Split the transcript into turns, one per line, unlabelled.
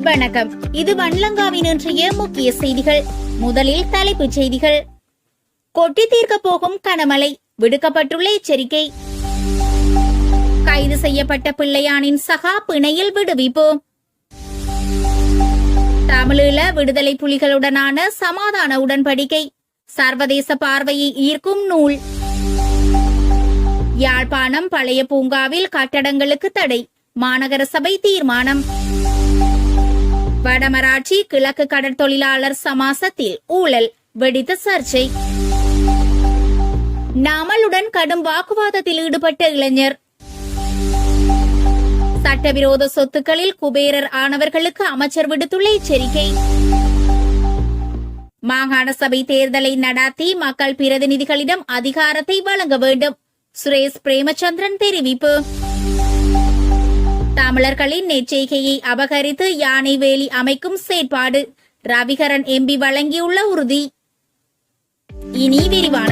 வணக்கம். இது வன்லங்காவின் இன்றைய முக்கிய செய்திகள். முதலில் தலைப்புச் செய்திகள். கொட்டி தீர்க்க போகும் கனமழை, விடுக்கப்பட்டுள்ள எச்சரிக்கை. கைது செய்யப்பட்ட பிள்ளையானின் சகா பிணையில் விடுவிப்பு. தமிழீழ விடுதலை புலிகளுடனான சமாதான உடன்படிக்கை, சர்வதேச பார்வையை ஈர்க்கும் நூல். யாழ்ப்பாணம் பழைய பூங்காவில் கட்டடங்களுக்கு தடை, மாநகர சபை தீர்மானம். வடமராட்சி கிழக்கு கடற்தொழிலாளர் சமாசத்தில் ஊழல், வெடித்த சர்ச்சை. நாமலுடன் கடும் வாக்குவாதத்தில் ஈடுபட்ட இளைஞர். சட்டவிரோத சொத்துக்களில் குபேரர் ஆனவர்களுக்கு அமைச்சர் விடுத்துள்ள எச்சரிக்கை. மாகாண சபை தேர்தலை நடாத்தி மக்கள் பிரதிநிதிகளிடம் அதிகாரத்தை வழங்க வேண்டும், சுரேஷ் பிரேமச்சந்திரன் தெரிவிப்பு. தமிழர்களின் நெச்செய்கையை அபகரித்து யானை வேலி அமைக்கும் செயற்பாடு, ரவிகரன் எம்பி வழங்கியுள்ள உறுதி. இனி விரிவான